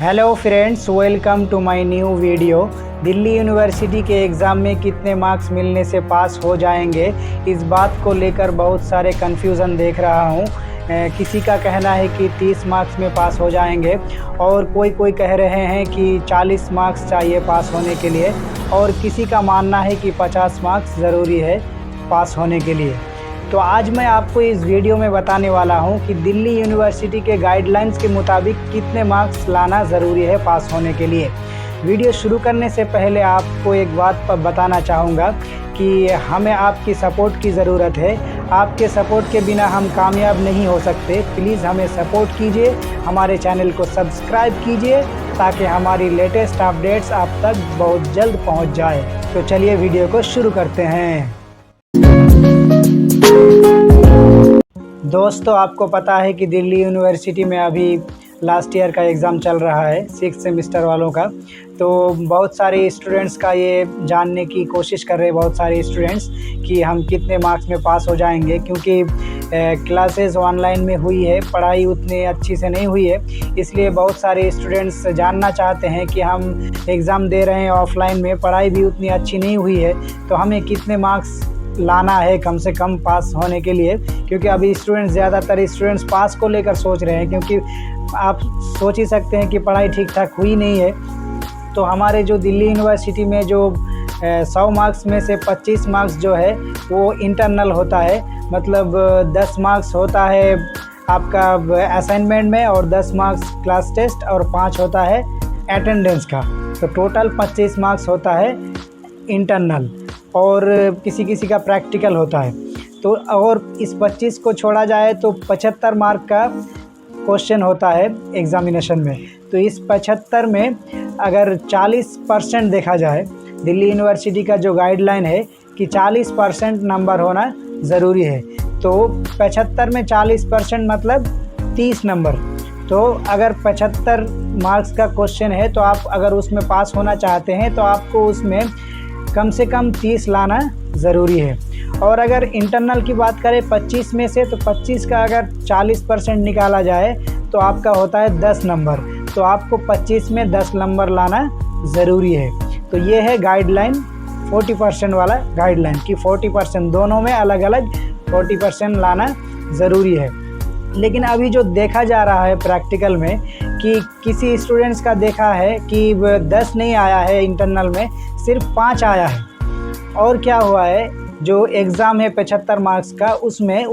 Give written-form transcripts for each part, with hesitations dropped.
Hello friends, welcome to my new video. Delhi university के exam में कितने मार्क्स मिलने से पास हो जाएंगे, इस बात को लेकर बहुत सारे कन्फ्यूज़न देख रहा हूँ। किसी का कहना है कि 30 मार्क्स में पास हो जाएंगे और कोई कह रहे हैं कि 40 मार्क्स चाहिए पास होने के लिए, और किसी का मानना है कि 50 मार्क्स ज़रूरी है पास होने के लिए। तो आज मैं आपको इस वीडियो में बताने वाला हूं कि दिल्ली यूनिवर्सिटी के गाइडलाइंस के मुताबिक कितने मार्क्स लाना ज़रूरी है पास होने के लिए। वीडियो शुरू करने से पहले आपको एक बात पर बताना चाहूँगा कि हमें आपकी सपोर्ट की ज़रूरत है। आपके सपोर्ट के बिना हम कामयाब नहीं हो सकते। प्लीज़ हमें सपोर्ट कीजिए, हमारे चैनल को सब्सक्राइब कीजिए ताकि हमारी लेटेस्ट अपडेट्स आप तक बहुत जल्द पहुँच जाए। तो चलिए वीडियो को शुरू करते हैं। दोस्तों, आपको पता है कि दिल्ली यूनिवर्सिटी में अभी लास्ट ईयर का एग्ज़ाम चल रहा है, 6th सेमेस्टर वालों का। तो बहुत सारे स्टूडेंट्स का ये जानने की कोशिश कर रहे हैं, बहुत सारे स्टूडेंट्स, कि हम कितने मार्क्स में पास हो जाएंगे, क्योंकि क्लासेस ऑनलाइन में हुई है, पढ़ाई उतनी अच्छी से नहीं हुई है। इसलिए बहुत सारे स्टूडेंट्स जानना चाहते हैं कि हम एग्ज़ाम दे रहे हैं ऑफ़लाइन में, पढ़ाई भी उतनी अच्छी नहीं हुई है, तो हमें कितने मार्क्स लाना है कम से कम पास होने के लिए। क्योंकि अभी ज़्यादातर स्टूडेंट्स पास को लेकर सोच रहे हैं, क्योंकि आप सोच ही सकते हैं कि पढ़ाई ठीक ठाक हुई नहीं है। तो हमारे जो दिल्ली यूनिवर्सिटी में जो 100 मार्क्स में से 25 मार्क्स जो है वो इंटरनल होता है, मतलब 10 मार्क्स होता है आपका असाइनमेंट में और 10 मार्क्स क्लास टेस्ट और 5 होता है अटेंडेंस का। तो टोटल 25 मार्क्स होता है इंटरनल, और किसी का प्रैक्टिकल होता है। तो और इस 25 को छोड़ा जाए तो 75 मार्क का क्वेश्चन होता है एग्ज़ामिनेशन में। तो इस 75 में अगर 40% देखा जाए, दिल्ली यूनिवर्सिटी का जो गाइडलाइन है कि 40% नंबर होना ज़रूरी है। तो 75 में 40% मतलब 30 नंबर। तो अगर 75 मार्क्स का क्वेश्चन है तो आप अगर उसमें पास होना चाहते हैं तो आपको उसमें कम से कम 30 लाना ज़रूरी है। और अगर इंटरनल की बात करें 25 में से, तो 25 का अगर 40% निकाला जाए तो आपका होता है 10 नंबर। तो आपको 25 में 10 नंबर लाना ज़रूरी है। तो ये है गाइडलाइन, 40% वाला गाइडलाइन, कि 40% दोनों में अलग अलग 40% लाना ज़रूरी है। लेकिन अभी जो देखा जा रहा है प्रैक्टिकल में कि किसी स्टूडेंट्स का देखा है कि 10 नहीं आया है इंटरनल में, सिर्फ 5 आया है। और क्या हुआ है, जो एग्ज़ाम है 75 मार्क्स का, उसमें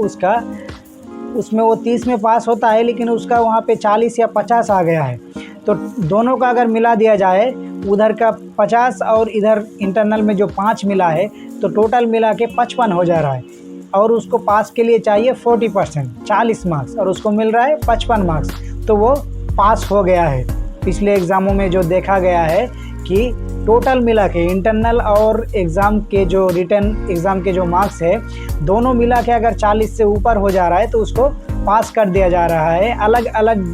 वो 30 में पास होता है, लेकिन उसका वहाँ पे 40 या 50 आ गया है। तो दोनों का अगर मिला दिया जाए, उधर का 50 और इधर इंटरनल में जो 5 मिला है, तो टोटल मिला के 55 हो जा रहा है। और उसको पास के लिए चाहिए 40%, 40 मार्क्स, और उसको मिल रहा है 55 मार्क्स। तो वो पास हो गया है। पिछले एग्ज़ामों में जो देखा गया है कि टोटल मिला के इंटरनल और एग्ज़ाम के जो रिटन एग्ज़ाम के जो मार्क्स है, दोनों मिला के अगर 40 से ऊपर हो जा रहा है तो उसको पास कर दिया जा रहा है। अलग अलग,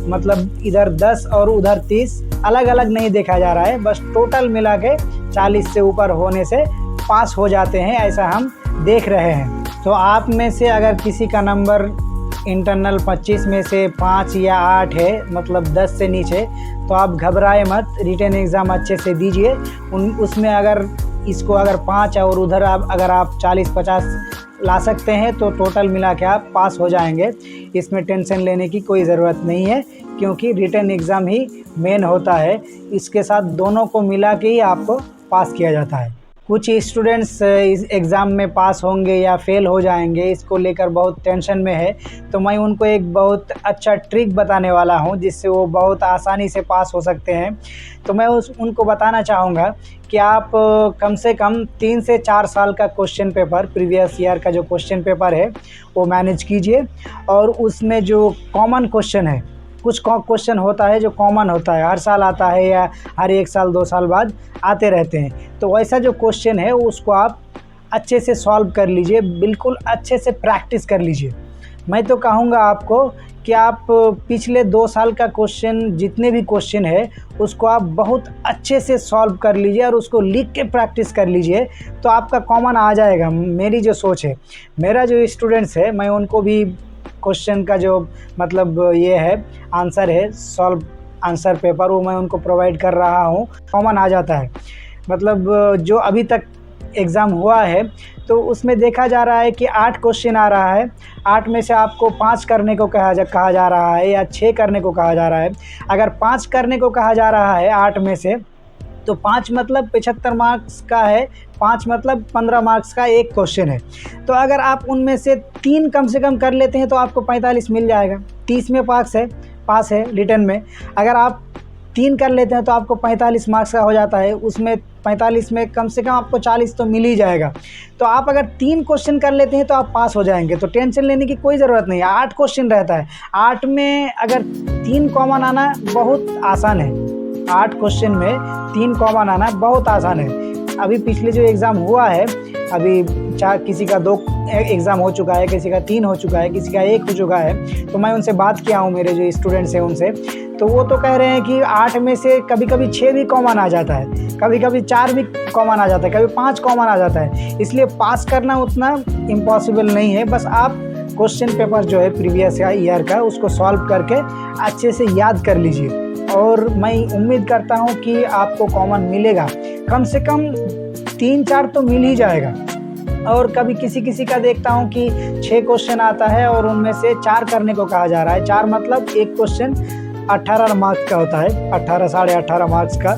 मतलब इधर 10 और उधर 30, अलग अलग नहीं देखा जा रहा है, बस टोटल मिला के 40 से ऊपर होने से पास हो जाते हैं, ऐसा हम देख रहे हैं। तो आप में से अगर किसी का नंबर इंटरनल 25 में से 5 या 8 है, मतलब 10 से नीचे, तो आप घबराए मत, रिटन एग्ज़ाम अच्छे से दीजिए। उसमें अगर इसको अगर 5 और उधर अगर आप 40-50 ला सकते हैं तो टोटल मिला के आप पास हो जाएंगे। इसमें टेंशन लेने की कोई ज़रूरत नहीं है, क्योंकि रिटन एग्ज़ाम ही मेन होता है। इसके साथ दोनों को मिला के ही आपको पास किया जाता है। कुछ स्टूडेंट्स इस एग्ज़ाम में पास होंगे या फेल हो जाएंगे, इसको लेकर बहुत टेंशन में है। तो मैं उनको एक बहुत अच्छा ट्रिक बताने वाला हूं, जिससे वो बहुत आसानी से पास हो सकते हैं। तो मैं उनको बताना चाहूँगा कि आप कम से कम 3 से 4 साल का क्वेश्चन पेपर, प्रीवियस ईयर का जो क्वेश्चन पेपर है वो मैनेज कीजिए। और उसमें जो कॉमन क्वेश्चन है, कुछ क्वेश्चन होता है जो कॉमन होता है, हर साल आता है या हर 1 साल 2 साल बाद आते रहते हैं। तो वैसा जो क्वेश्चन है उसको आप अच्छे से सॉल्व कर लीजिए, बिल्कुल अच्छे से प्रैक्टिस कर लीजिए। मैं तो कहूँगा आपको कि आप पिछले 2 साल का क्वेश्चन, जितने भी क्वेश्चन है, उसको आप बहुत अच्छे से सॉल्व कर लीजिए और उसको लिख के प्रैक्टिस कर लीजिए, तो आपका कॉमन आ जाएगा। मेरी जो सोच है, मेरा जो स्टूडेंट्स है, मैं उनको भी क्वेश्चन का जो मतलब ये है आंसर है सॉल्व आंसर पेपर वो मैं उनको प्रोवाइड कर रहा हूँ। कॉमन आ जाता है, मतलब जो अभी तक एग्ज़ाम हुआ है तो उसमें देखा जा रहा है कि 8 क्वेश्चन आ रहा है, 8 में से आपको 5 करने को कहा जा रहा है या 6 करने को कहा जा रहा है। अगर 5 करने को कहा जा रहा है 8 में से, तो 5 मतलब 75 मार्क्स का है, 5 मतलब 15 मार्क्स का एक क्वेश्चन है। तो अगर आप उनमें से 3 कम से कम कर लेते हैं तो आपको 45 मिल जाएगा, 30 में पास है रिटन में। अगर आप 3 कर लेते हैं तो आपको 45 मार्क्स का हो जाता है, उसमें 45 में कम से कम आपको 40 तो मिल ही जाएगा। तो आप अगर 3 क्वेश्चन कर लेते हैं तो आप पास हो जाएंगे, तो टेंशन लेने की कोई ज़रूरत नहीं है। 8 क्वेश्चन रहता है, 8 में अगर 3 कॉमन आना बहुत आसान है, 8 क्वेश्चन में 3 कॉमन आना बहुत आसान है। अभी पिछले जो एग्ज़ाम हुआ है, अभी किसी का 2 एग्ज़ाम हो चुका है, किसी का 3 हो चुका है, किसी का 1 हो चुका है। तो मैं उनसे बात किया हूँ, मेरे जो स्टूडेंट्स हैं उनसे, तो वो तो कह रहे हैं कि 8 में से कभी कभी 6 भी कॉमन आ जाता है, कभी कभी 4 भी कॉमन आ जाता है, कभी 5 कॉमन आ जाता है। इसलिए पास करना उतना इम्पॉसिबल नहीं है। बस आप क्वेश्चन पेपर जो है प्रीवियस ईयर का उसको सॉल्व करके अच्छे से याद कर लीजिए, और मैं उम्मीद करता हूँ कि आपको कॉमन मिलेगा, कम से कम 3-4 तो मिल ही जाएगा। और कभी किसी का देखता हूँ कि 6 क्वेश्चन आता है और उनमें से 4 करने को कहा जा रहा है। 4 मतलब एक क्वेश्चन 18 मार्क्स का होता है, 18 साढ़े 18 मार्क्स का।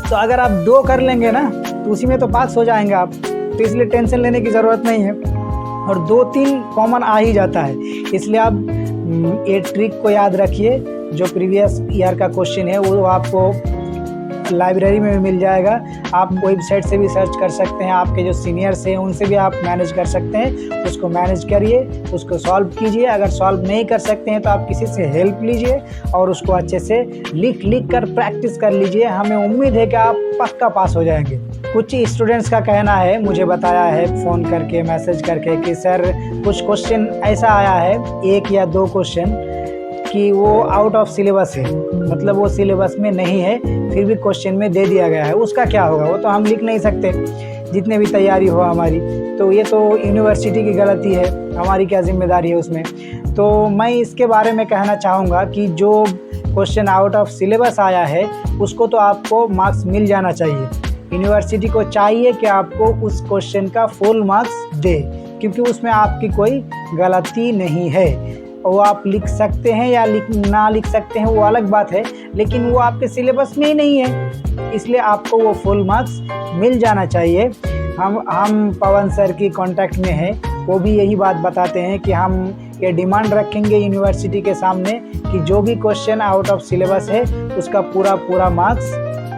तो अगर आप 2 कर लेंगे ना तो उसी में तो पास हो जाएंगे आप, तो इसलिए टेंशन लेने की ज़रूरत नहीं है। और 2-3 कॉमन आ ही जाता है, इसलिए आप ये ट्रिक को याद रखिए। जो प्रीवियस ईयर का क्वेश्चन है वो आपको लाइब्रेरी में भी मिल जाएगा, आप वेबसाइट से भी सर्च कर सकते हैं, आपके जो सीनियर्स हैं उनसे भी आप मैनेज कर सकते हैं। उसको मैनेज करिए, उसको सॉल्व कीजिए। अगर सॉल्व नहीं कर सकते हैं तो आप किसी से हेल्प लीजिए और उसको अच्छे से लिख कर प्रैक्टिस कर लीजिए। हमें उम्मीद है कि आप पक्का पास हो जाएंगे। कुछ स्टूडेंट्स का कहना है, मुझे बताया है फ़ोन करके मैसेज करके कि सर कुछ क्वेश्चन ऐसा आया है, 1 या 2 क्वेश्चन कि वो आउट ऑफ सिलेबस है, मतलब वो सिलेबस में नहीं है, फिर भी क्वेश्चन में दे दिया गया है। उसका क्या होगा? वो तो हम लिख नहीं सकते जितने भी तैयारी हो हमारी, तो ये तो यूनिवर्सिटी की गलती है, हमारी क्या जिम्मेदारी है उसमें। तो मैं इसके बारे में कहना चाहूँगा कि जो क्वेश्चन आउट ऑफ सिलेबस आया है उसको तो आपको मार्क्स मिल जाना चाहिए। यूनिवर्सिटी को चाहिए कि आपको उस क्वेश्चन का फुल मार्क्स दे, क्योंकि उसमें आपकी कोई गलती नहीं है। वो आप लिख सकते हैं या ना लिख सकते हैं वो अलग बात है, लेकिन वो आपके सिलेबस में ही नहीं है, इसलिए आपको वो फुल मार्क्स मिल जाना चाहिए। हम पवन सर की कांटेक्ट में हैं, वो भी यही बात बताते हैं कि हम ये डिमांड रखेंगे यूनिवर्सिटी के सामने कि जो भी क्वेश्चन आउट ऑफ सिलेबस है उसका पूरा मार्क्स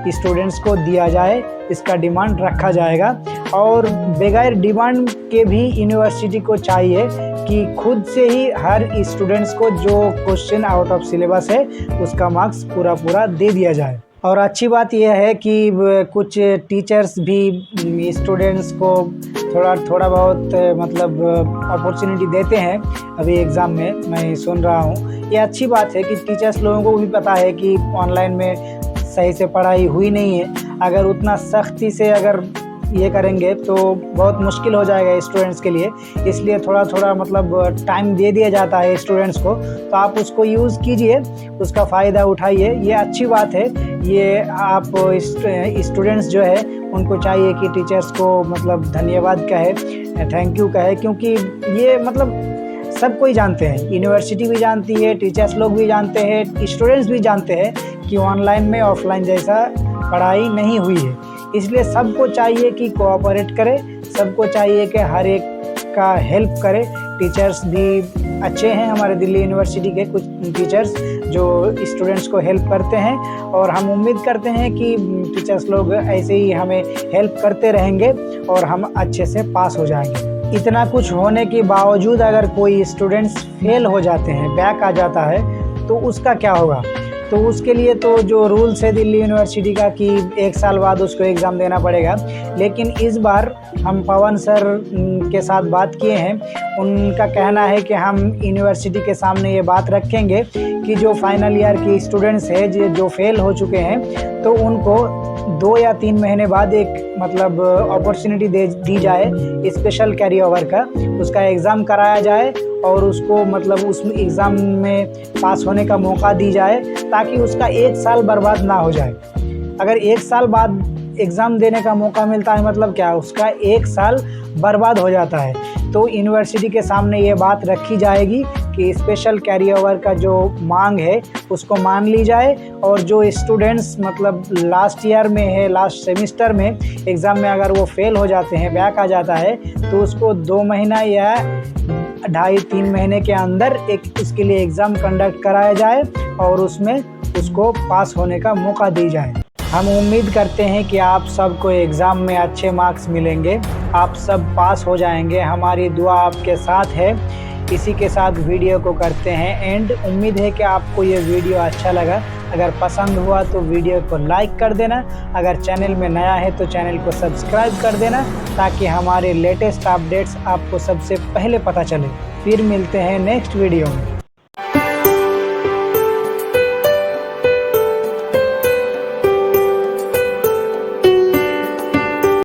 स्टूडेंट्स को दिया जाए, इसका डिमांड रखा जाएगा। और बगैर डिमांड के भी यूनिवर्सिटी को चाहिए कि खुद से ही हर स्टूडेंट्स को जो क्वेश्चन आउट ऑफ सिलेबस है उसका मार्क्स पूरा दे दिया जाए। और अच्छी बात यह है कि कुछ टीचर्स भी स्टूडेंट्स को थोड़ा बहुत मतलब अपॉर्चुनिटी देते हैं अभी एग्ज़ाम में, मैं सुन रहा हूँ। ये अच्छी बात है कि टीचर्स लोगों को भी पता है कि ऑनलाइन में सही से पढ़ाई हुई नहीं है, अगर उतना सख्ती से अगर ये करेंगे तो बहुत मुश्किल हो जाएगा स्टूडेंट्स के लिए, इसलिए थोड़ा मतलब टाइम दे दिया जाता है स्टूडेंट्स को, तो आप उसको यूज़ कीजिए, उसका फ़ायदा उठाइए, ये अच्छी बात है। ये आप स्टूडेंट्स जो है उनको चाहिए कि टीचर्स को मतलब धन्यवाद कहे, थैंक यू कहे, क्योंकि ये मतलब सब कोई जानते हैं, यूनिवर्सिटी भी जानती है, टीचर्स लोग भी जानते हैं, स्टूडेंट्स भी जानते हैं कि ऑनलाइन में ऑफलाइन जैसा पढ़ाई नहीं हुई है। इसलिए सबको चाहिए कि कोऑपरेट करे, सबको चाहिए कि हर एक का हेल्प करे। टीचर्स भी अच्छे हैं हमारे दिल्ली यूनिवर्सिटी के, कुछ टीचर्स जो स्टूडेंट्स को हेल्प करते हैं, और हम उम्मीद करते हैं कि टीचर्स लोग ऐसे ही हमें हेल्प करते रहेंगे और हम अच्छे से पास हो जाएंगे। इतना कुछ होने के बावजूद अगर कोई स्टूडेंट्स फेल हो जाते हैं, बैक आ जाता है, तो उसका क्या होगा? तो उसके लिए तो जो रूल्स है दिल्ली यूनिवर्सिटी का कि 1 साल बाद उसको एग्ज़ाम देना पड़ेगा। लेकिन इस बार हम पवन सर के साथ बात किए हैं, उनका कहना है कि हम यूनिवर्सिटी के सामने ये बात रखेंगे कि जो फाइनल ईयर के स्टूडेंट्स हैं जो फेल हो चुके हैं, तो उनको 2 या 3 महीने बाद एक मतलब अपॉर्चुनिटी दी जाए स्पेशल कैरी ओवर का, उसका एग्ज़ाम कराया जाए और उसको मतलब उस एग्ज़ाम में पास होने का मौका दी जाए, ताकि उसका 1 साल बर्बाद ना हो जाए। अगर 1 साल बाद एग्ज़ाम देने का मौका मिलता है मतलब क्या, उसका 1 साल बर्बाद हो जाता है। तो यूनिवर्सिटी के सामने ये बात रखी जाएगी कि स्पेशल कैरी ओवर का जो मांग है उसको मान ली जाए, और जो स्टूडेंट्स मतलब लास्ट ईयर में है, लास्ट सेमिस्टर में एग्ज़ाम में अगर वो फेल हो जाते हैं, बैक आ जाता है, तो उसको 2 महीना या 2.5-3 महीने के अंदर एक उसके लिए एग्ज़ाम कंडक्ट कराया जाए और उसमें उसको पास होने का मौका दी जाए। हम उम्मीद करते हैं कि आप सबको एग्ज़ाम में अच्छे मार्क्स मिलेंगे, आप सब पास हो जाएंगे। हमारी दुआ आपके साथ है। इसी के साथ वीडियो को करते हैं एंड। उम्मीद है कि आपको ये वीडियो अच्छा लगा। अगर पसंद हुआ तो वीडियो को लाइक कर देना। अगर चैनल में नया है तो चैनल को सब्सक्राइब कर देना, ताकि हमारे लेटेस्ट अपडेट्स आपको सबसे पहले पता चले। फिर मिलते हैं नेक्स्ट वीडियो में।